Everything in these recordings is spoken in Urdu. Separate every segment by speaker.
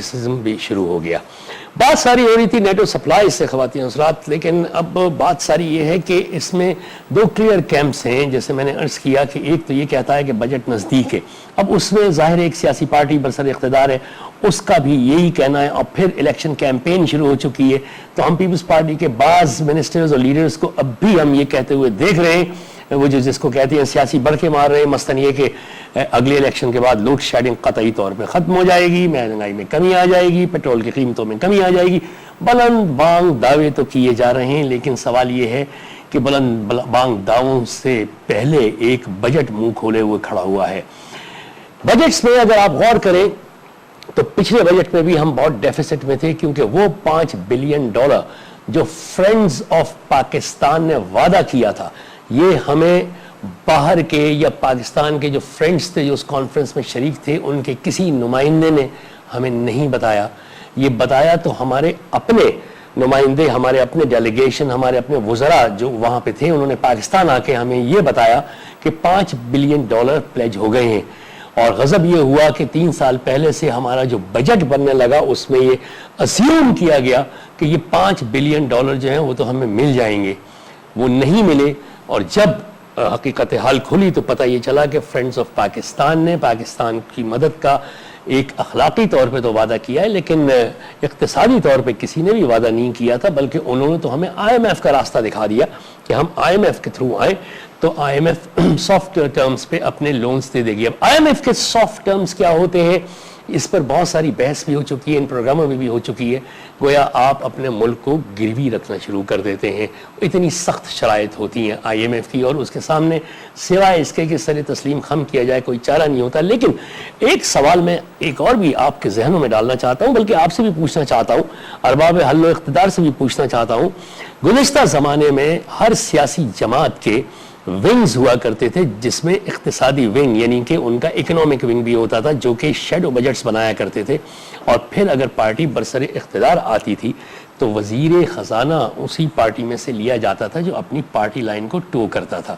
Speaker 1: اسکیپٹسزم بھی شروع ہو گیا. بات ساری ہو رہی تھی نیٹو سپلائی سے خواتین حضرات، لیکن اب بات ساری یہ ہے کہ اس میں دو کلیئر کیمپس ہیں. جیسے میں نے عرض کیا کہ ایک تو یہ کہتا ہے کہ بجٹ نزدیک ہے، اب اس میں ظاہر ایک سیاسی پارٹی برسر اقتدار ہے، اس کا بھی یہی کہنا ہے، اور پھر الیکشن کیمپین شروع ہو چکی ہے. تو ہم پیپلز پارٹی کے بعض منسٹرز اور لیڈرز کو اب بھی ہم یہ کہتے ہوئے دیکھ رہے ہیں، وہ جو جس کو کہتے ہیں سیاسی بڑکے مار رہے ہیں، مثلاً یہ کہ اگلے الیکشن کے بعد لوڈ شیڈنگ قطعی طور پہ ختم ہو جائے گی، مہنگائی میں کمی آ جائے گی، پیٹرول کی قیمتوں میں کمی آ جائے گی. بلند بانگ دعوے تو کیے جا رہے ہیں، لیکن سوال یہ ہے کہ بلند بانگ دعووں سے پہلے ایک بجٹ منہ کھولے ہوئے کھڑا ہوا ہے. بجٹس میں اگر آپ غور کریں تو پچھلے بجٹ میں بھی ہم بہت ڈیفیسٹ میں تھے، کیونکہ وہ $5 بلین جو فرینڈز آف پاکستان نے وعدہ کیا تھا، یہ ہمیں باہر کے یا پاکستان کے جو فرینڈز تھے جو اس کانفرنس میں شریک تھے، ان کے کسی نمائندے نے ہمیں نہیں بتایا. یہ بتایا تو ہمارے اپنے نمائندے، ہمارے اپنے ڈیلیگیشن، ہمارے اپنے وزراء جو وہاں پہ تھے، انہوں نے پاکستان آ کے ہمیں یہ بتایا کہ $5 بلین پلیج ہو گئے ہیں. اور غضب یہ ہوا کہ 3 سال پہلے سے ہمارا جو بجٹ بننے لگا اس میں یہ اسیوم کیا گیا کہ یہ $5 بلین جو ہیں وہ تو ہمیں مل جائیں گے. وہ نہیں ملے، اور جب حقیقت حال کھلی تو پتہ یہ چلا کہ فرینڈز آف پاکستان نے پاکستان کی مدد کا ایک اخلاقی طور پہ تو وعدہ کیا ہے، لیکن اقتصادی طور پہ کسی نے بھی وعدہ نہیں کیا تھا، بلکہ انہوں نے تو ہمیں IMF کا راستہ دکھا دیا کہ ہم IMF کے تھرو آئیں تو IMF سافٹ ٹرمز پہ اپنے لونز دے دے گی. اب IMF کے سافٹ ٹرمز کیا ہوتے ہیں، اس پر بہت ساری بحث بھی ہو چکی ہے، ان پروگراموں میں بھی ہو چکی ہے. گویا آپ اپنے ملک کو گروی رکھنا شروع کر دیتے ہیں، اتنی سخت شرائط ہوتی ہیں IMF کی، اور اس کے سامنے سوائے اس کے کہ سر تسلیم خم کیا جائے کوئی چارہ نہیں ہوتا. لیکن ایک سوال میں ایک اور بھی آپ کے ذہنوں میں ڈالنا چاہتا ہوں، بلکہ آپ سے بھی پوچھنا چاہتا ہوں، ارباب حل و اقتدار سے بھی پوچھنا چاہتا ہوں. گزشتہ زمانے میں ہر سیاسی جماعت کے ونگز ہوا کرتے تھے، جس میں اقتصادی ونگ یعنی کہ ان کا اکنامک ونگ بھی ہوتا تھا، جو کہ شیڈو بجٹس بنایا کرتے تھے. اور پھر اگر پارٹی برسر اقتدار آتی تھی تو وزیر خزانہ اسی پارٹی میں سے لیا جاتا تھا جو اپنی پارٹی لائن کو ٹو کرتا تھا.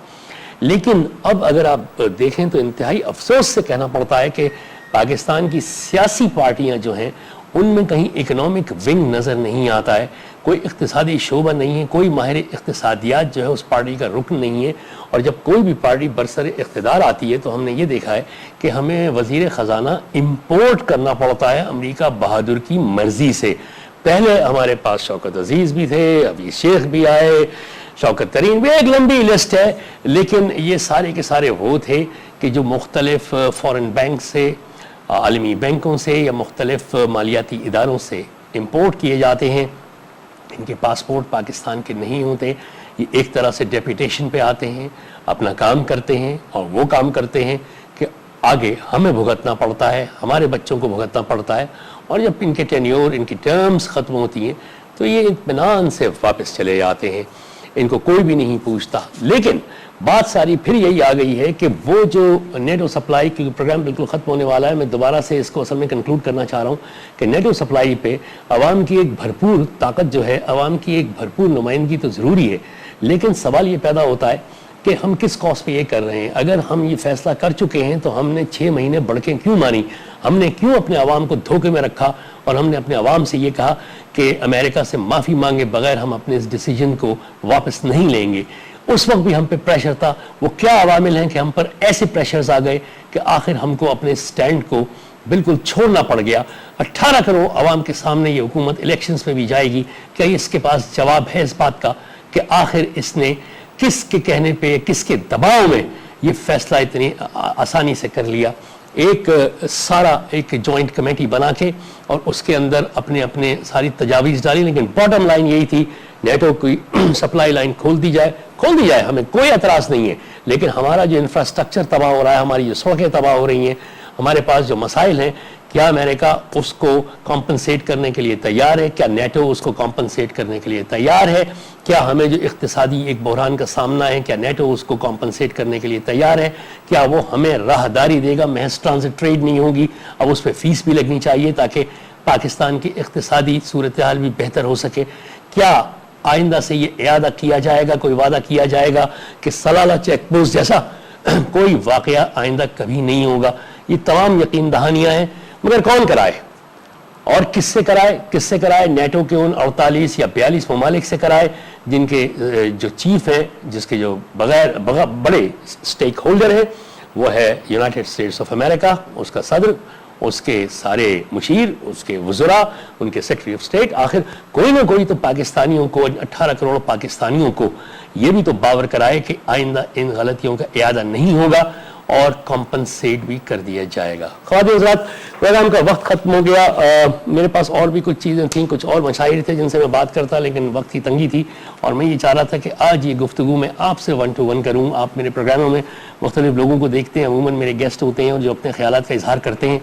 Speaker 1: لیکن اب اگر آپ دیکھیں تو انتہائی افسوس سے کہنا پڑتا ہے کہ پاکستان کی سیاسی پارٹیاں جو ہیں ان میں کہیں اکنامک ونگ نظر نہیں آتا ہے، کوئی اقتصادی شعبہ نہیں ہے، کوئی ماہر اقتصادیات جو ہے اس پارٹی کا رکن نہیں ہے. اور جب کوئی بھی پارٹی برسر اقتدار آتی ہے تو ہم نے یہ دیکھا ہے کہ ہمیں وزیر خزانہ امپورٹ کرنا پڑتا ہے امریکہ بہادر کی مرضی سے. پہلے ہمارے پاس شوکت عزیز بھی تھے، ابھی شیخ بھی آئے، شوکت ترین بھی، ایک لمبی لسٹ ہے. لیکن یہ سارے کے سارے وہ تھے کہ جو مختلف فورن بینک سے، عالمی بینکوں سے یا مختلف مالیاتی اداروں سے امپورٹ کیے جاتے ہیں. ان کے پاسپورٹ پاکستان کے نہیں ہوتے، یہ ایک طرح سے ڈیپوٹیشن پہ آتے ہیں، اپنا کام کرتے ہیں، اور وہ کام کرتے ہیں کہ آگے ہمیں بھگتنا پڑتا ہے، ہمارے بچوں کو بھگتنا پڑتا ہے. اور جب ان کے ٹینیور، ان کی ٹرمز ختم ہوتی ہیں تو یہ اطمینان سے واپس چلے جاتے ہیں، ان کو کوئی بھی نہیں پوچھتا. لیکن بات ساری پھر یہی آ گئی ہے کہ وہ جو نیٹو سپلائی کی پروگرام بالکل ختم ہونے والا ہے، میں دوبارہ سے اس کو اصل میں کنکلوڈ کرنا چاہ رہا ہوں کہ نیٹو سپلائی پہ عوام کی ایک بھرپور طاقت جو ہے، عوام کی ایک بھرپور نمائندگی تو ضروری ہے. لیکن سوال یہ پیدا ہوتا ہے کہ ہم کس کاز پہ یہ کر رہے ہیں. اگر ہم یہ فیصلہ کر چکے ہیں تو ہم نے 6 مہینے بڑکیں کیوں ماری، ہم نے کیوں اپنے عوام کو دھوکے میں رکھا، اور ہم نے اپنے عوام سے یہ کہا کہ امریکہ سے معافی مانگے بغیر ہم اپنے اس ڈیسیجن کو واپس نہیں لیں گے. اس وقت بھی ہم پہ پریشر تھا. وہ کیا عوامل ہیں کہ ہم پر ایسے پریشرز آ گئے کہ آخر ہم کو اپنے سٹینڈ کو بالکل چھوڑنا پڑ گیا. 18 کروڑ عوام کے سامنے یہ حکومت الیکشنز میں بھی جائے گی، کیا اس کے پاس جواب ہے اس بات کا کہ آخر اس نے کس کے کہنے پہ، کس کے دباؤ میں یہ فیصلہ اتنی آسانی سے کر لیا. ایک جوائنٹ کمیٹی بنا کے اور اس کے اندر اپنے ساری تجاویز ڈالی، لیکن باٹم لائن یہی تھی نیٹو کی سپلائی لائن کھول دی جائے، ہمیں کوئی اعتراض نہیں ہے. لیکن ہمارا جو انفراسٹرکچر تباہ ہو رہا ہے، ہماری جو سڑکیں تباہ ہو رہی ہیں، ہمارے پاس جو مسائل ہیں، کیا امریکہ اس کو کمپنسیٹ کرنے کے لیے تیار ہے؟ کیا نیٹو اس کو کمپنسیٹ کرنے کے لیے تیار ہے؟ کیا ہمیں جو اقتصادی ایک بحران کا سامنا ہے، کیا نیٹو اس کو کمپنسیٹ کرنے کے لیے تیار ہے؟ کیا وہ ہمیں راہداری دے گا؟ محض ٹرانزٹ ٹریڈ نہیں ہوگی، اب اس پہ فیس بھی لگنی چاہیے تاکہ پاکستان کی اقتصادی صورتحال بھی بہتر ہو سکے. کیا آئندہ سے یہ اعادہ کیا جائے گا، کوئی وعدہ کیا جائے گا کہ سلالہ چیک پوسٹ جیسا کوئی واقعہ آئندہ کبھی نہیں ہوگا؟ یہ تمام یقین دہانیاں ہیں، مگر کون کرائے؟ اور کس سے کرائے نیٹو کے ان 48 یا 42 ممالک سے کرائے جن کے جو چیف ہیں، جس کے جو بڑے سٹیک ہولڈر ہیں، وہ ہے یونائٹڈ اسٹیٹس آف امریکہ، اس کا صدر، اس کے سارے مشیر، اس کے وزراء، ان کے سیکرٹری آف اسٹیٹ. آخر کوئی نہ کوئی تو پاکستانیوں کو، 18 کروڑ پاکستانیوں کو یہ بھی تو باور کرائے کہ آئندہ ان غلطیوں کا اعادہ نہیں ہوگا اور کمپنسیٹ بھی کر دیا جائے گا. خواتین حضرات، پروگرام کا وقت ختم ہو گیا. میرے پاس اور بھی کچھ چیزیں تھیں، کچھ اور مشاہیر تھے جن سے میں بات کرتا، لیکن وقت کی تنگی تھی اور میں یہ چاہ رہا تھا کہ آج یہ گفتگو میں آپ سے 1 to 1 کروں. آپ میرے پروگراموں میں مختلف لوگوں کو دیکھتے ہیں، عموماً میرے گیسٹ ہوتے ہیں اور جو اپنے خیالات کا اظہار کرتے ہیں،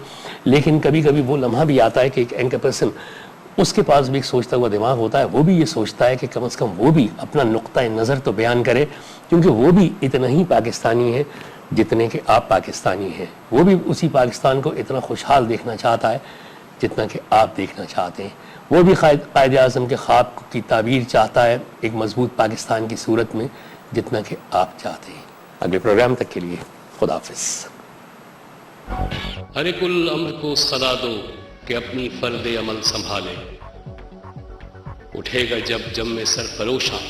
Speaker 1: لیکن کبھی کبھی وہ لمحہ بھی آتا ہے کہ ایک اینکر پرسن، اس کے پاس بھی ایک سوچتا ہوا دماغ ہوتا ہے، وہ بھی یہ سوچتا ہے کہ کم از کم وہ بھی اپنا نقطہ نظر تو بیان کرے، کیونکہ وہ بھی اتنا ہی پاکستانی ہے جتنے کہ آپ پاکستانی ہیں. وہ بھی اسی پاکستان کو اتنا خوشحال دیکھنا چاہتا ہے جتنا کہ آپ دیکھنا چاہتے ہیں. وہ بھی قائد اعظم کے خواب کی تعبیر چاہتا ہے ایک مضبوط پاکستان کی صورت میں جتنا کہ آپ چاہتے ہیں. اگلے پروگرام تک کے لیے خدا حافظ.
Speaker 2: ہر ایک الامر کو صدا دو کہ اپنی فرد عمل سنبھالے. اٹھے گا جب جم میں سرفروشاں،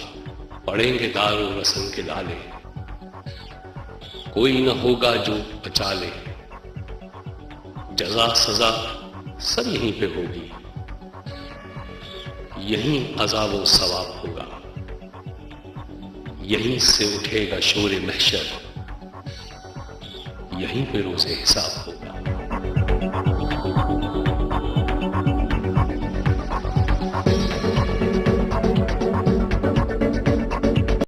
Speaker 2: پڑیں گے دار و رسن کے لالے. کوئی نہ ہوگا جو بچا لے، جزا سزا سب یہیں پہ ہوگی. یہیں عذاب و ثواب ہوگا، یہیں سے اٹھے گا شور محشر، یہیں پہ روز حساب ہوگا.